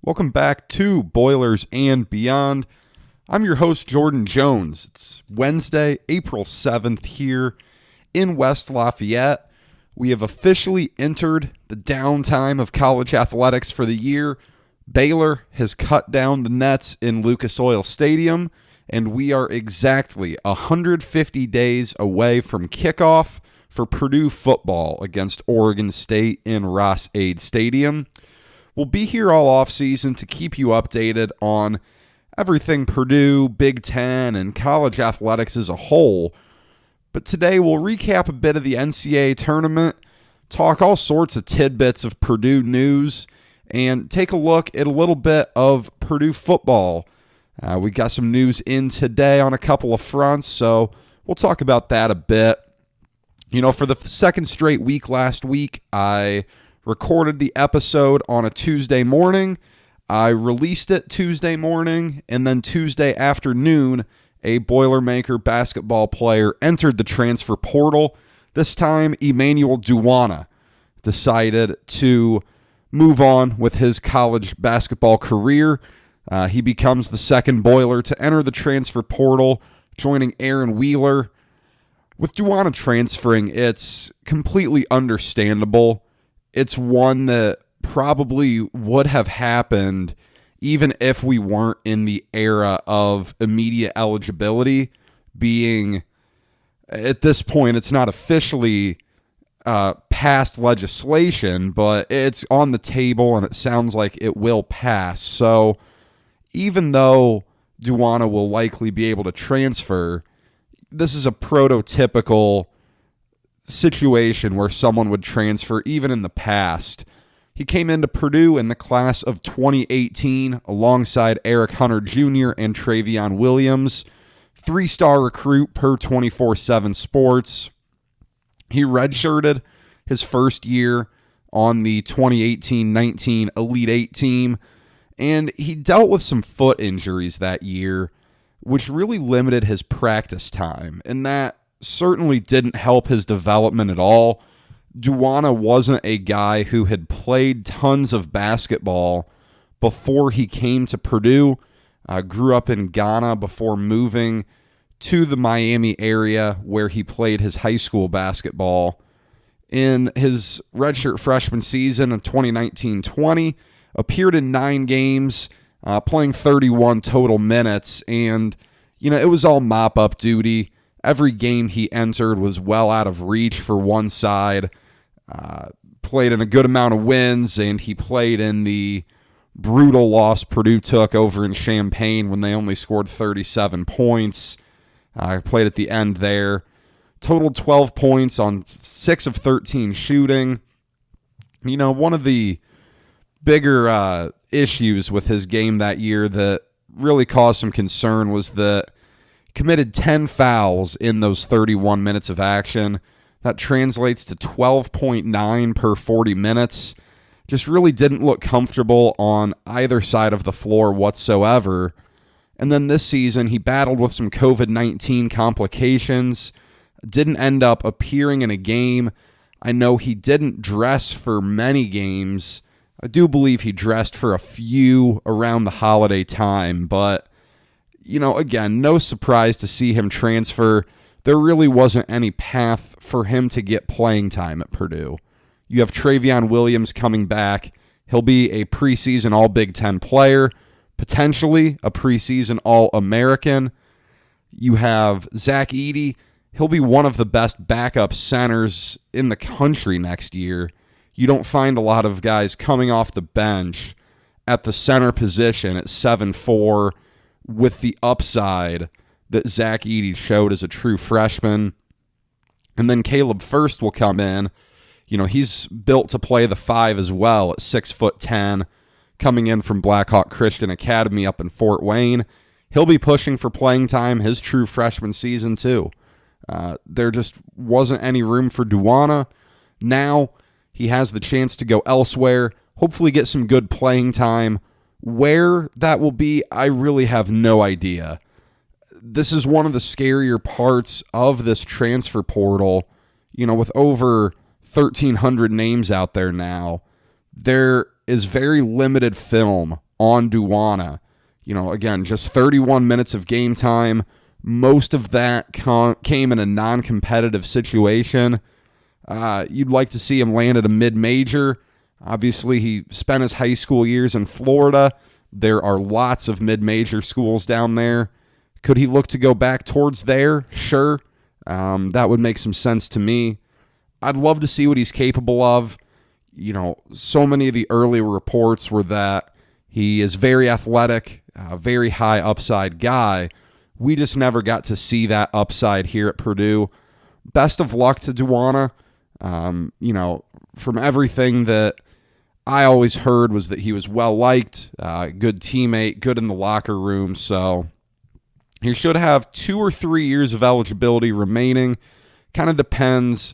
Welcome back to Boilers and Beyond. I'm your host, Jordan Jones. It's Wednesday, April 7th here in West Lafayette. We have officially entered the downtime of college athletics for the year. Baylor has cut down the nets in Lucas Oil Stadium, and we are exactly 150 days away from kickoff for Purdue football against Oregon State in Ross-Ade Stadium. We'll be here all offseason to keep you updated on everything Purdue, Big Ten, and college athletics as a whole. But today we'll recap a bit of the NCAA tournament, talk all sorts of tidbits of Purdue news, and take a look at a little bit of Purdue football. We got some news in today on a couple of fronts, so we'll talk about that a bit. You know, for the second straight week last week, I recorded the episode on a Tuesday morning. I released it Tuesday morning, and then Tuesday afternoon, a Boilermaker basketball player entered the transfer portal. This time, Emmanuel Duwana decided to move on with his college basketball career. He becomes the second Boiler to enter the transfer portal, joining Aaron Wheeler. With Duwana transferring, it's completely understandable. It's one that probably would have happened even if we weren't in the era of immediate eligibility, being at this point, it's not officially passed legislation, but it's on the table and it sounds like it will pass. So even though Duwana will likely be able to transfer, this is a prototypical situation where someone would transfer even in the past. He came into Purdue in the class of 2018 alongside Eric Hunter Jr. and Travion Williams, 3-star recruit per 24/7 Sports. He redshirted his first year on the 2018-19 Elite Eight team, and he dealt with some foot injuries that year, which really limited his practice time, and that certainly didn't help his development at all. Duwana wasn't a guy who had played tons of basketball before he came to Purdue. Grew up in Ghana before moving to the Miami area where he played his high school basketball. In his redshirt freshman season of 2019-20, appeared in 9 games, playing 31 total minutes, and it was all mop-up duty. Every game he entered was well out of reach for one side. Played in a good amount of wins, and he played in the brutal loss Purdue took over in Champaign when they only scored 37 points. Played at the end there. Totaled 12 points on 6 of 13 shooting. One of the bigger issues with his game that year that really caused some concern was that committed 10 fouls in those 31 minutes of action. That translates to 12.9 per 40 minutes. Just really didn't look comfortable on either side of the floor whatsoever. And then this season, he battled with some COVID-19 complications. Didn't end up appearing in a game. I know he didn't dress for many games. I do believe he dressed for a few around the holiday time, but again, no surprise to see him transfer. There really wasn't any path for him to get playing time at Purdue. You have Travion Williams coming back. He'll be a preseason All-Big Ten player, potentially a preseason All-American. You have Zach Edey. He'll be one of the best backup centers in the country next year. You don't find a lot of guys coming off the bench at the center position at 7'4", with the upside that Zach Edey showed as a true freshman. And then Caleb First will come in. He's built to play the 5 as well at 6'10", coming in from Blackhawk Christian Academy up in Fort Wayne. He'll be pushing for playing time his true freshman season too. There just wasn't any room for Duwana. Now he has the chance to go elsewhere, hopefully get some good playing time. Where that will be, I really have no idea. This is one of the scarier parts of this transfer portal. With over 1,300 names out there now, there is very limited film on Duana. Again, just 31 minutes of game time. Most of that came in a non-competitive situation. You'd like to see him land at a mid-major. Obviously, he spent his high school years in Florida. There are lots of mid-major schools down there. Could he look to go back towards there? Sure. That would make some sense to me. I'd love to see what he's capable of. So many of the early reports were that he is very athletic, very high upside guy. We just never got to see that upside here at Purdue. Best of luck to Duana. From everything that I always heard was that he was well-liked, good teammate, good in the locker room. So he should have 2 or 3 years of eligibility remaining. Kind of depends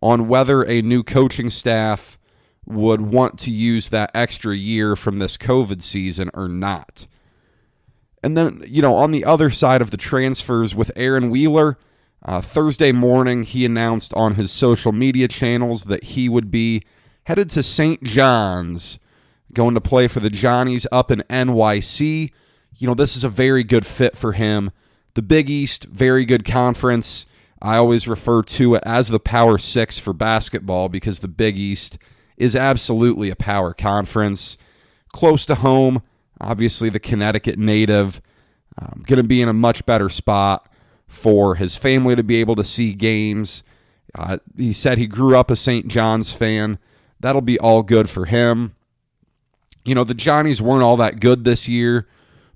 on whether a new coaching staff would want to use that extra year from this COVID season or not. And then, on the other side of the transfers with Aaron Wheeler, Thursday morning he announced on his social media channels that he would be headed to St. John's, going to play for the Johnnies up in NYC. This is a very good fit for him. The Big East, very good conference. I always refer to it as the Power Six for basketball because the Big East is absolutely a power conference. Close to home, obviously the Connecticut native, going to be in a much better spot for his family to be able to see games. He said he grew up a St. John's fan. That'll be all good for him. The Johnnies weren't all that good this year,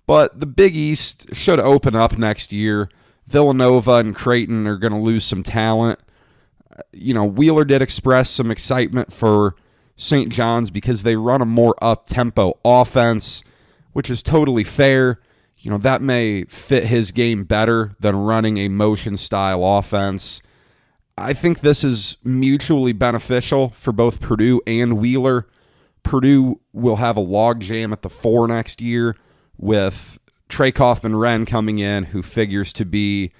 but the Big East should open up next year. Villanova and Creighton are going to lose some talent. Wheeler did express some excitement for St. John's because they run a more up-tempo offense, which is totally fair. That may fit his game better than running a motion-style offense. I think this is mutually beneficial for both Purdue and Wheeler. Purdue will have a logjam at the 4 next year with Trey Kaufman-Renn coming in, who figures to be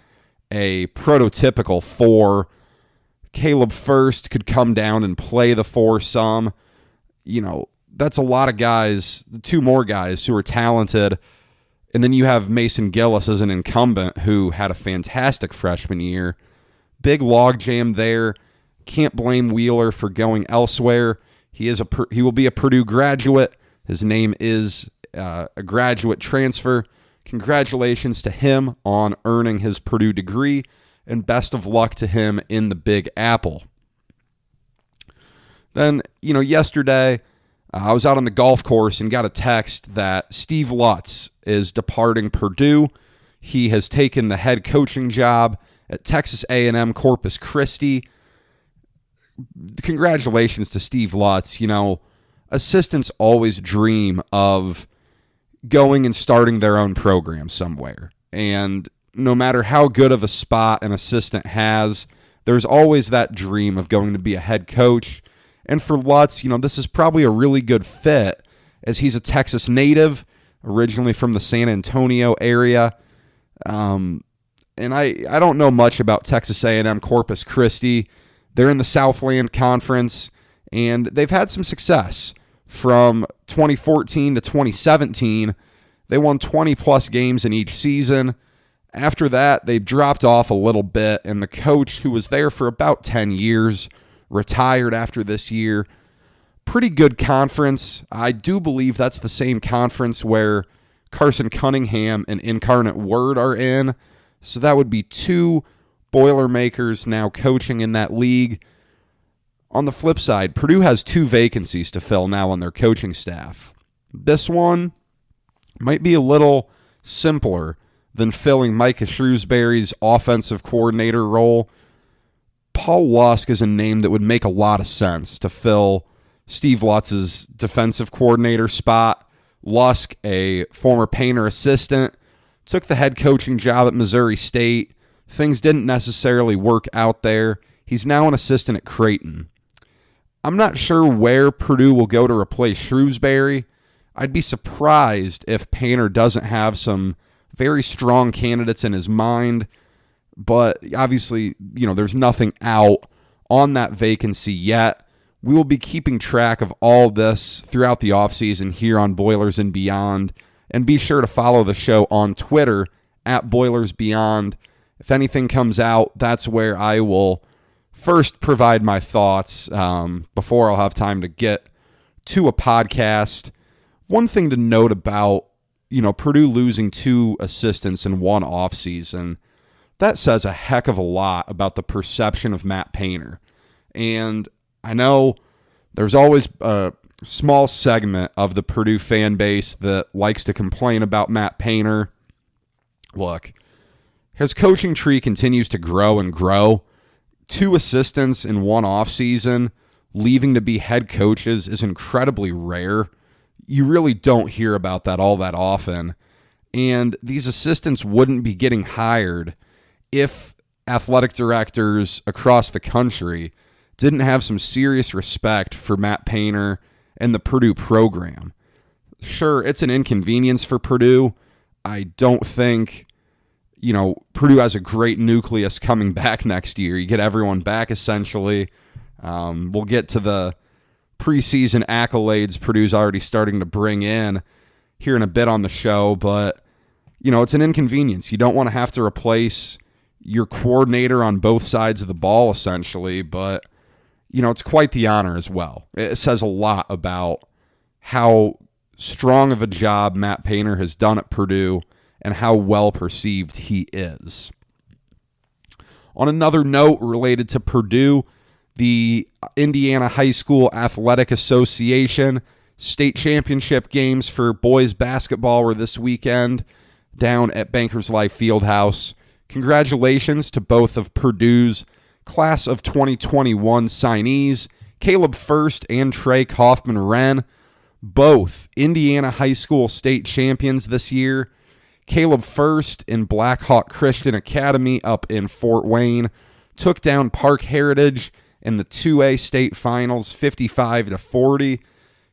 a prototypical 4. Caleb First could come down and play the 4 some. That's a lot of guys, 2 more guys who are talented. And then you have Mason Gillis as an incumbent who had a fantastic freshman year. Big logjam there. Can't blame Wheeler for going elsewhere. He will be a Purdue graduate. His name is a graduate transfer. Congratulations to him on earning his Purdue degree, and best of luck to him in the Big Apple. Then, yesterday, I was out on the golf course and got a text that Steve Lutz is departing Purdue. He has taken the head coaching job at Texas A&M Corpus Christi. Congratulations to Steve Lutz. Assistants always dream of going and starting their own program somewhere. And no matter how good of a spot an assistant has, there's always that dream of going to be a head coach. And for Lutz, this is probably a really good fit as he's a Texas native, originally from the San Antonio area. And I don't know much about Texas A&M Corpus Christi. They're in the Southland Conference, and they've had some success. From 2014 to 2017, they won 20-plus games in each season. After that, they dropped off a little bit, and the coach, who was there for about 10 years, retired after this year. Pretty good conference. I do believe that's the same conference where Carson Cunningham and Incarnate Word are in. So that would be 2 Boilermakers now coaching in that league. On the flip side, Purdue has 2 vacancies to fill now on their coaching staff. This one might be a little simpler than filling Micah Shrewsbury's offensive coordinator role. Paul Lusk is a name that would make a lot of sense to fill Steve Lutz's defensive coordinator spot. Lusk, a former Painter assistant, took the head coaching job at Missouri State. Things didn't necessarily work out there. He's now an assistant at Creighton. I'm not sure where Purdue will go to replace Shrewsbury. I'd be surprised if Painter doesn't have some very strong candidates in his mind. But obviously, there's nothing out on that vacancy yet. We will be keeping track of all this throughout the offseason here on Boilers and Beyond. And be sure to follow the show on Twitter at Boilers Beyond. If anything comes out, that's where I will first provide my thoughts before I'll have time to get to a podcast. One thing to note about, Purdue losing 2 assistants in one offseason, that says a heck of a lot about the perception of Matt Painter. And I know there's always a small segment of the Purdue fan base that likes to complain about Matt Painter. Look, his coaching tree continues to grow and grow. 2 assistants in one offseason leaving to be head coaches is incredibly rare. You really don't hear about that all that often. And these assistants wouldn't be getting hired if athletic directors across the country didn't have some serious respect for Matt Painter and the Purdue program. Sure, it's an inconvenience for Purdue. I don't think, Purdue has a great nucleus coming back next year. You get everyone back, essentially. We'll get to the preseason accolades Purdue's already starting to bring in here in a bit on the show, but, it's an inconvenience. You don't want to have to replace your coordinator on both sides of the ball, essentially, but it's quite the honor as well. It says a lot about how strong of a job Matt Painter has done at Purdue and how well perceived he is. On another note related to Purdue, the Indiana High School Athletic Association state championship games for boys basketball were this weekend down at Bankers Life Fieldhouse. Congratulations to both of Purdue's class of 2021 signees, Caleb First and Trey Kaufman-Wren, both Indiana High School state champions this year. Caleb First in Blackhawk Christian Academy up in Fort Wayne took down Park Heritage in the 2A state finals 55-40.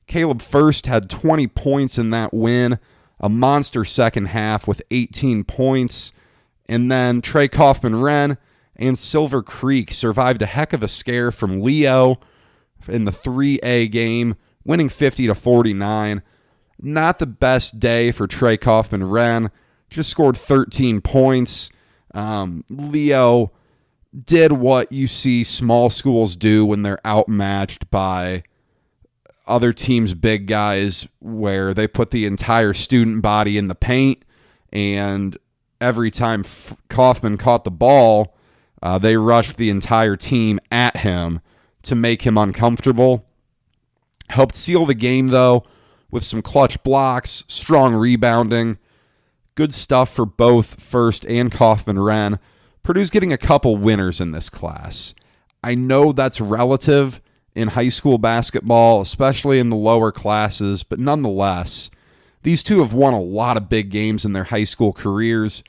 Caleb First had 20 points in that win, a monster second half with 18 points. And then Trey Kaufman-Wren and Silver Creek survived a heck of a scare from Leo in the 3A game, winning 50-49. Not the best day for Trey Kaufman-Wren. Just scored 13 points. Leo did what you see small schools do when they're outmatched by other teams' big guys, where they put the entire student body in the paint, and every time Kaufman caught the ball, they rushed the entire team at him to make him uncomfortable. Helped seal the game, though, with some clutch blocks, strong rebounding. Good stuff for both First and Kaufman-Wren. Purdue's getting a couple winners in this class. I know that's relative in high school basketball, especially in the lower classes, but nonetheless, these two have won a lot of big games in their high school careers.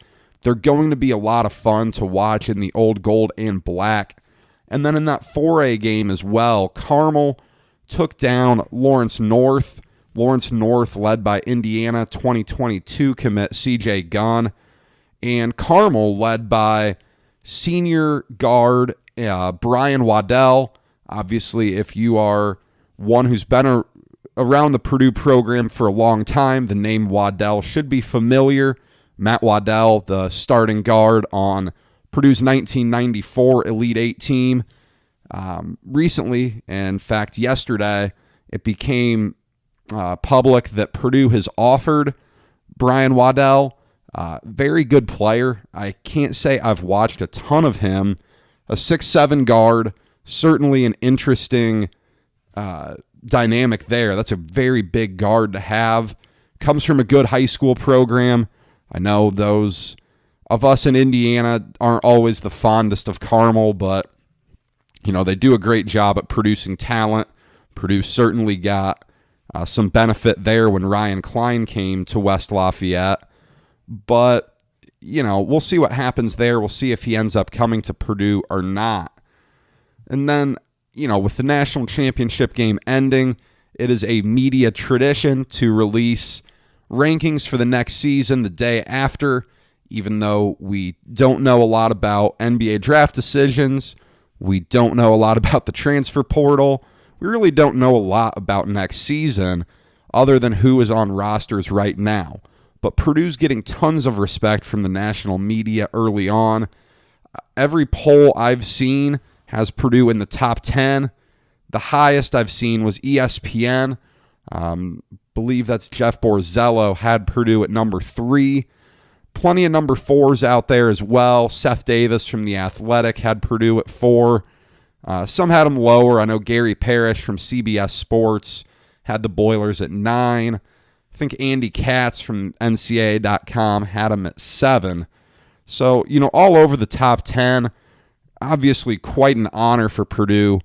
They're going to be a lot of fun to watch in the old gold and black. And then in that 4A game as well, Carmel took down Lawrence North. Lawrence North led by Indiana 2022 commit CJ Gunn. And Carmel led by senior guard Brian Waddell. Obviously, if you are one who's been around the Purdue program for a long time, the name Waddell should be familiar. Matt Waddell, the starting guard on Purdue's 1994 Elite Eight team. Recently, in fact, yesterday, it became public that Purdue has offered Brian Waddell. Very good player. I can't say I've watched a ton of him. A 6'7" guard, certainly an interesting dynamic there. That's a very big guard to have. Comes from a good high school program. I know those of us in Indiana aren't always the fondest of Carmel, but they do a great job at producing talent. Purdue certainly got some benefit there when Ryan Klein came to West Lafayette. But, we'll see what happens there. We'll see if he ends up coming to Purdue or not. And then, with the national championship game ending, it is a media tradition to release rankings for the next season the day after. Even though we don't know a lot about NBA draft decisions, we don't know a lot about the transfer portal, we really don't know a lot about next season other than who is on rosters right now. But Purdue's getting tons of respect from the national media early on. Every poll I've seen has Purdue in the top 10. The highest I've seen was ESPN. Believe that's Jeff Borzello had Purdue at number 3. Plenty of number 4s out there as well. Seth Davis from The Athletic had Purdue at 4. Some had them lower. I know Gary Parrish from CBS Sports had the Boilers at 9. I think Andy Katz from NCAA.com had them at 7. So, all over the top 10. Obviously quite an honor for Purdue.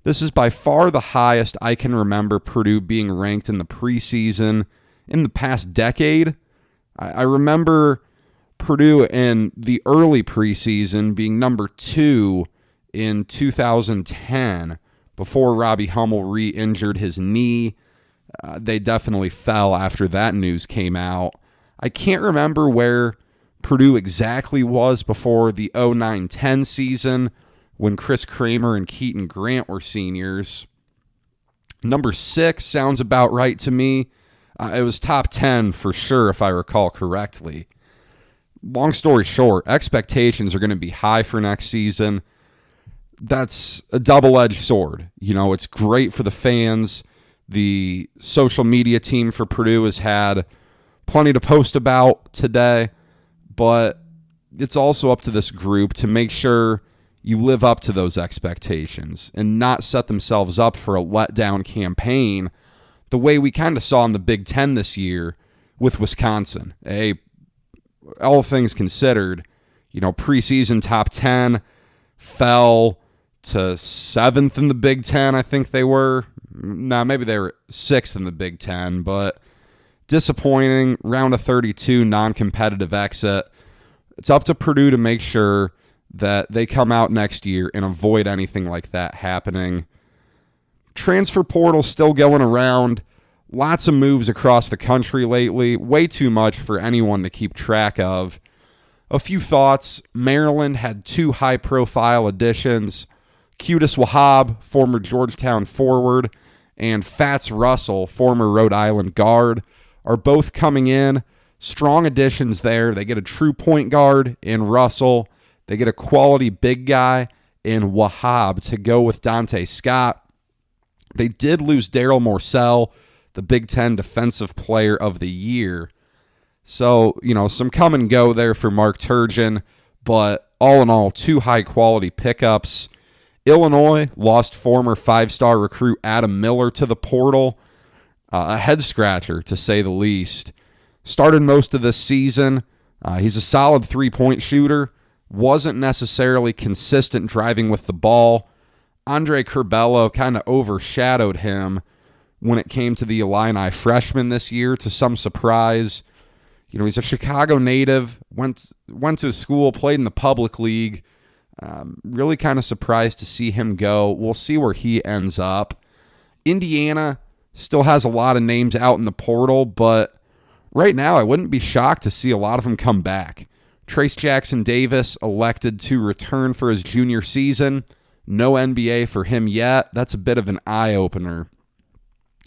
This is by far the highest I can remember Purdue being ranked in the preseason in the past decade. I remember Purdue in the early preseason being number 2 in 2010 before Robbie Hummel re-injured his knee. They definitely fell after that news came out. I can't remember where Purdue exactly was before the 09-10 season when Chris Kramer and Keaton Grant were seniors. Number 6 sounds about right to me. It was top 10 for sure, if I recall correctly. Long story short, expectations are going to be high for next season. That's a double-edged sword. It's great for the fans. The social media team for Purdue has had plenty to post about today, but it's also up to this group to make sure you live up to those expectations and not set themselves up for a letdown campaign the way we kind of saw in the Big Ten this year with Wisconsin. All things considered, preseason top 10 fell to 7th in the Big Ten, I think they were. No, maybe they were 6th in the Big Ten, but disappointing. Round of 32, non-competitive exit. It's up to Purdue to make sure that they come out next year and avoid anything like that happening. Transfer portal still going around. Lots of moves across the country lately. Way too much for anyone to keep track of. A few thoughts. Maryland had 2 high-profile additions. Qudus Wahab, former Georgetown forward, and Fats Russell, former Rhode Island guard, are both coming in. Strong additions there. They get a true point guard in Russell. They get a quality big guy in Wahab to go with Dante Scott. They did lose Daryl Morsell, the Big Ten Defensive Player of the Year. So, some come and go there for Mark Turgeon, but all in all, 2 high-quality pickups. Illinois lost former 5-star recruit Adam Miller to the portal. A head-scratcher, to say the least. Started most of this season. He's a solid 3-point shooter. Wasn't necessarily consistent driving with the ball. Andre Curbelo kind of overshadowed him when it came to the Illini freshman this year, to some surprise. He's a Chicago native, went to school, played in the public league. Really kind of surprised to see him go. We'll see where he ends up. Indiana still has a lot of names out in the portal, but right now I wouldn't be shocked to see a lot of them come back. Trace Jackson Davis elected to return for his junior season. No NBA for him yet. That's a bit of an eye-opener.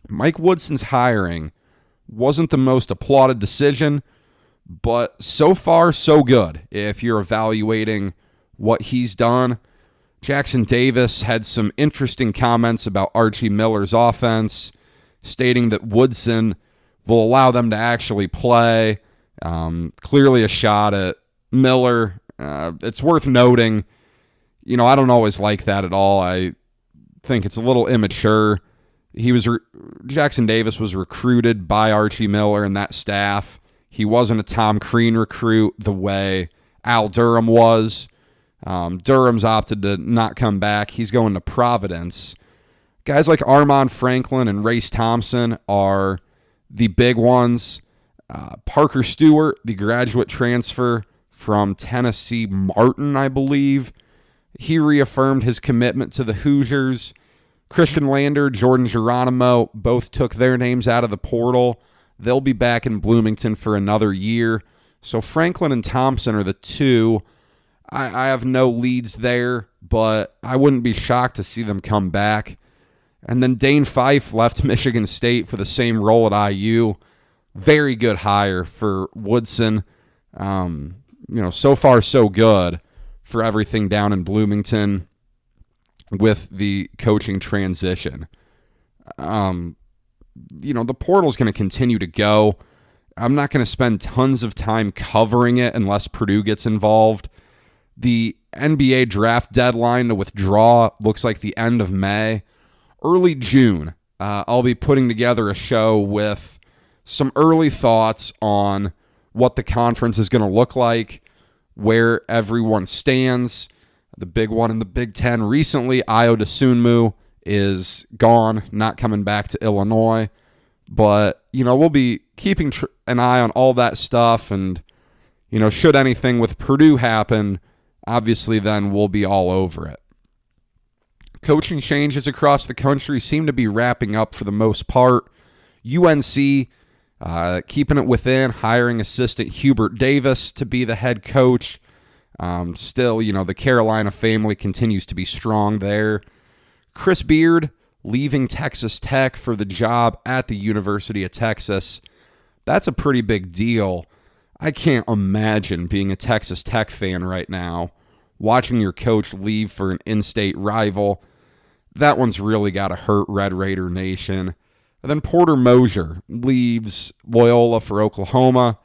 Mike Woodson's hiring wasn't the most applauded decision, but so far, so good if you're evaluating what he's done. Jackson Davis had some interesting comments about Archie Miller's offense, stating that Woodson will allow them to actually play. Clearly a shot at Miller. It's worth noting, I don't always like that at all. I think it's a little immature. Jackson Davis was recruited by Archie Miller and that staff. He wasn't a Tom Crean recruit the way Al Durham was. Durham's opted to not come back. He's going to Providence. Guys like Armand Franklin and Race Thompson are the big ones. Parker Stewart, the graduate transfer from Tennessee Martin, I believe. He reaffirmed his commitment to the Hoosiers. Christian Lander, Jordan Geronimo, both took their names out of the portal. They'll be back in Bloomington for another year. So Franklin and Thompson are the 2. I have no leads there, but I wouldn't be shocked to see them come back. And then Dane Fife left Michigan State for the same role at IU. Very good hire for Woodson. So far so good for everything down in Bloomington with the coaching transition. The portal's going to continue to go. I'm not going to spend tons of time covering it unless Purdue gets involved. The NBA draft deadline to withdraw looks like the end of May. Early June, I'll be putting together a show with some early thoughts on what the conference is going to look like, where everyone stands. The big one in the Big Ten recently, Ayo Dosunmu, is gone, not coming back to Illinois. But, we'll be keeping an eye on all that stuff. And, should anything with Purdue happen, obviously then we'll be all over it. Coaching changes across the country seem to be wrapping up for the most part. UNC keeping it within, hiring assistant Hubert Davis to be the head coach. Still, the Carolina family continues to be strong there. Chris Beard leaving Texas Tech for the job at the University of Texas. That's a pretty big deal. I can't imagine being a Texas Tech fan right now, watching your coach leave for an in-state rival. That one's really got to hurt Red Raider Nation. And then Porter Moser leaves Loyola for Oklahoma.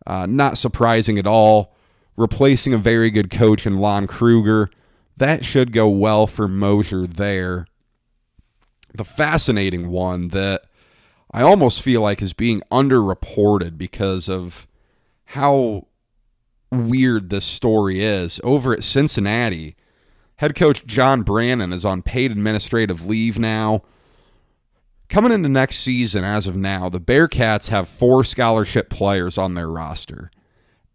Not surprising at all. Replacing a very good coach in Lon Kruger. That should go well for Moser there. The fascinating one that I almost feel like is being underreported because of how weird this story is. Over at Cincinnati, head coach John Brannon is on paid administrative leave now. Coming into next season, as of now, the Bearcats have 4 scholarship players on their roster.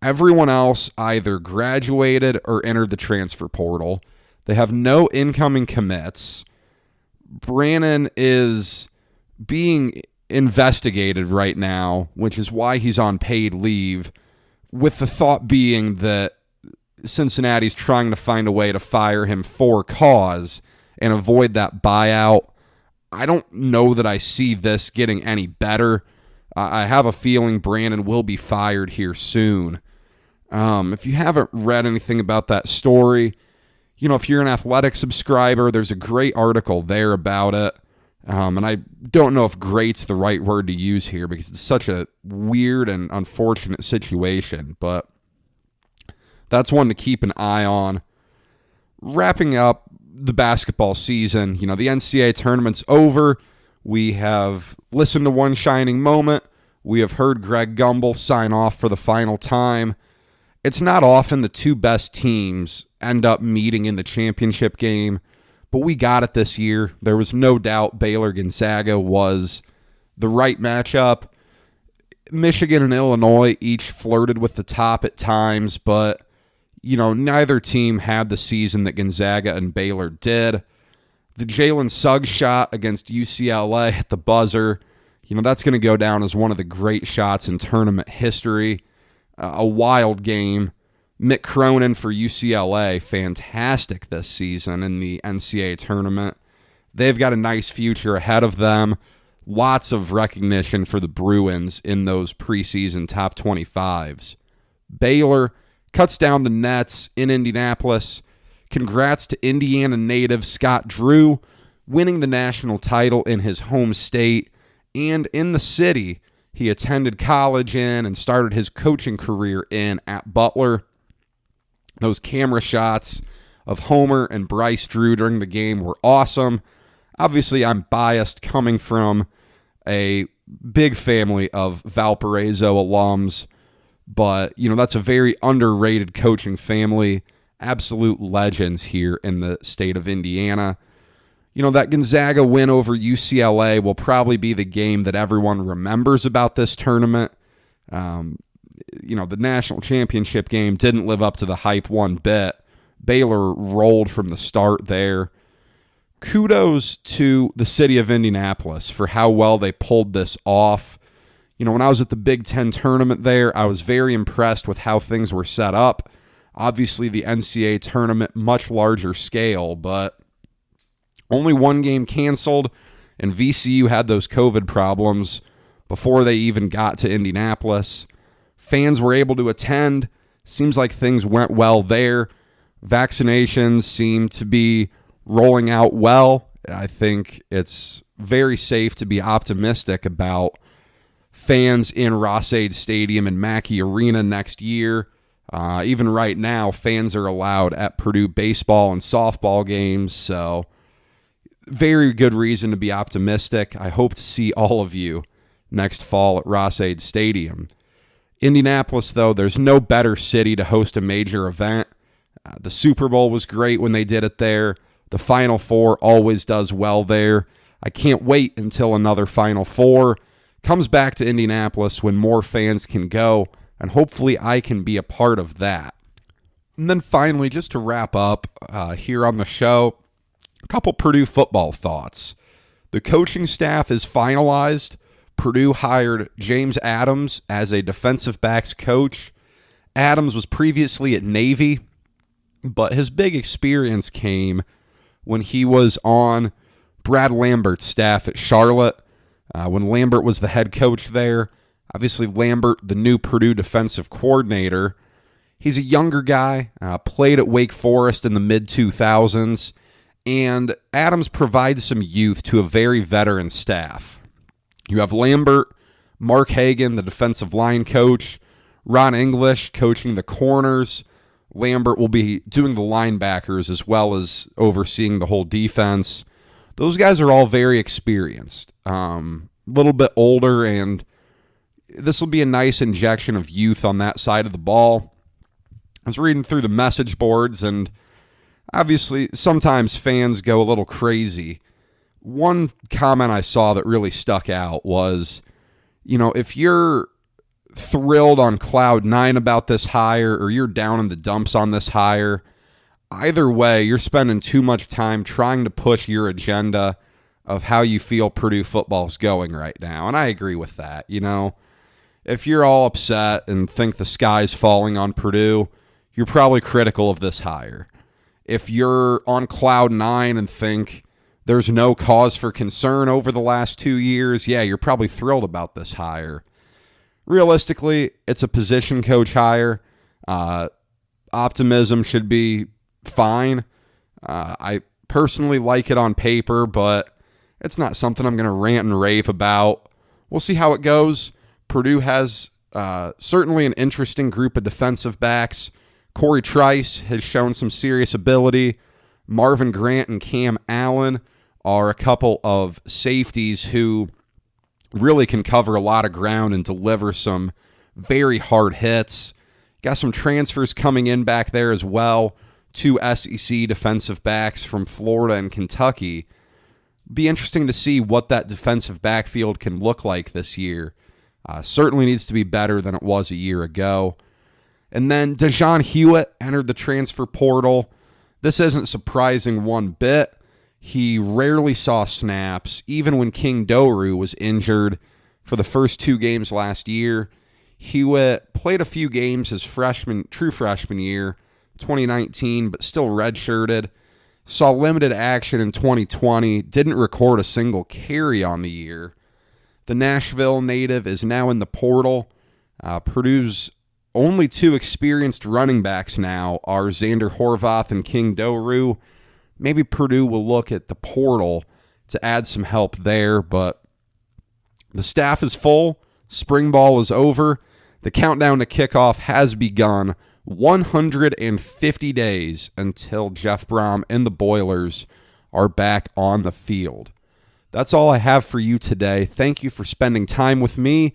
Everyone else either graduated or entered the transfer portal. They have no incoming commits. Brannon is being investigated right now, which is why he's on paid leave, with the thought being that Cincinnati's trying to find a way to fire him for cause and avoid that buyout. I don't know that I see this getting any better. I have a feeling Brannon will be fired here soon. If you haven't read anything about that story, if you're an Athletic subscriber, there's a great article there about it. And I don't know if great's the right word to use here because it's such a weird and unfortunate situation, but that's one to keep an eye on. Wrapping up the basketball season, the NCAA tournament's over. We have listened to one shining moment. We have heard Greg Gumbel sign off for the final time. It's not often the two best teams end up meeting in the championship game, but we got it this year. There was no doubt Baylor-Gonzaga was the right matchup. Michigan and Illinois each flirted with the top at times, but neither team had the season that Gonzaga and Baylor did. The Jalen Suggs shot against UCLA at the buzzer, that's going to go down as one of the great shots in tournament history. A wild game. Mick Cronin for UCLA, fantastic this season in the NCAA tournament. They've got a nice future ahead of them. Lots of recognition for the Bruins in those preseason top 25s. Baylor cuts down the nets in Indianapolis. Congrats to Indiana native Scott Drew, winning the national title in his home state and in the city he attended college in and started his coaching career in at Butler. Those camera shots of Homer and Bryce Drew during the game were awesome. Obviously, I'm biased coming from a big family of Valparaiso alums, but, that's a very underrated coaching family. Absolute legends here in the state of Indiana. That Gonzaga win over UCLA will probably be the game that everyone remembers about this tournament. The national championship game didn't live up to the hype one bit. Baylor rolled from the start there. Kudos to the city of Indianapolis for how well they pulled this off. When I was at the Big Ten tournament there, I was very impressed with how things were set up. Obviously, the NCAA tournament, much larger scale, but Only one game canceled, and VCU had those COVID problems before they even got to Indianapolis. Fans were able to attend. Seems like things went well there. Vaccinations seem to be rolling out well. I think it's very safe to be optimistic about fans in Ross-Ade Stadium and Mackey Arena next year. Even right now, fans are allowed at Purdue baseball and softball games, so very good reason to be optimistic. I hope to see all of you next fall at Ross-Ade Stadium. Indianapolis, though, there's no better city to host a major event. The Super Bowl was great when they did it there. The Final Four always does well there. I can't wait until another Final Four comes back to Indianapolis when more fans can go, and hopefully I can be a part of that. And then finally, just to wrap up here on the show, a couple Purdue football thoughts. The coaching staff is finalized. Purdue hired James Adams as a defensive backs coach. Adams was previously at Navy, but his big experience came when he was on Brad Lambert's staff at Charlotte, when Lambert was the head coach there. Obviously, Lambert, the new Purdue defensive coordinator. He's a younger guy, played at Wake Forest in the mid-2000s, and Adams provides some youth to a very veteran staff. You have Lambert, Mark Hagan, the defensive line coach, Ron English coaching the corners. Lambert will be doing the linebackers as well as overseeing the whole defense. Those guys are all very experienced, a little bit older, and this will be a nice injection of youth on that side of the ball. I was reading through the message boards, and obviously sometimes fans go a little crazy. One comment I saw that really stuck out was, if you're thrilled on cloud nine about this hire or you're down in the dumps on this hire, either way, you're spending too much time trying to push your agenda of how you feel Purdue football's going right now. And I agree with that. If you're all upset and think the sky's falling on Purdue, you're probably critical of this hire. If you're on cloud nine and think there's no cause for concern over the last 2 years, yeah, you're probably thrilled about this hire. Realistically, it's a position coach hire. Optimism should be fine. I personally like it on paper, but it's not something I'm going to rant and rave about. We'll see how it goes. Purdue has certainly an interesting group of defensive backs. Corey Trice has shown some serious ability. Marvin Grant and Cam Allen are a couple of safeties who really can cover a lot of ground and deliver some very hard hits. Got some transfers coming in back there as well. 2 SEC defensive backs from Florida and Kentucky. Be interesting to see what that defensive backfield can look like this year. Certainly needs to be better than it was a year ago. And then Dejon Hewitt entered the transfer portal. This isn't surprising one bit. He rarely saw snaps, even when King Doru was injured for the first 2 games last year. Hewitt played a few games his true freshman year, 2019, but still redshirted. Saw limited action in 2020, didn't record a single carry on the year. The Nashville native is now in the portal. Purdue's only 2 experienced running backs now are Xander Horvath and King Doru. Maybe Purdue will look at the portal to add some help there, but the staff is full. Spring ball is over. The countdown to kickoff has begun. 150 days until Jeff Brom and the Boilers are back on the field. That's all I have for you today. Thank you for spending time with me.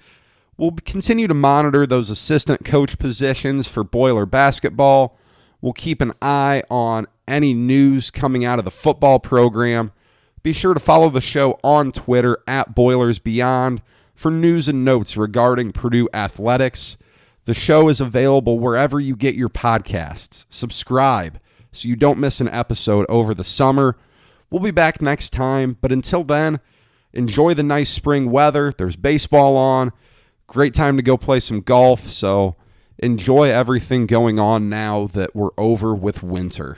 We'll continue to monitor those assistant coach positions for Boiler basketball. We'll keep an eye on any news coming out of the football program. Be sure to follow the show on Twitter at BoilersBeyond for news and notes regarding Purdue athletics. The show is available wherever you get your podcasts. Subscribe so you don't miss an episode over the summer. We'll be back next time, but until then, enjoy the nice spring weather. There's baseball on. Great time to go play some golf, so enjoy everything going on now that we're over with winter.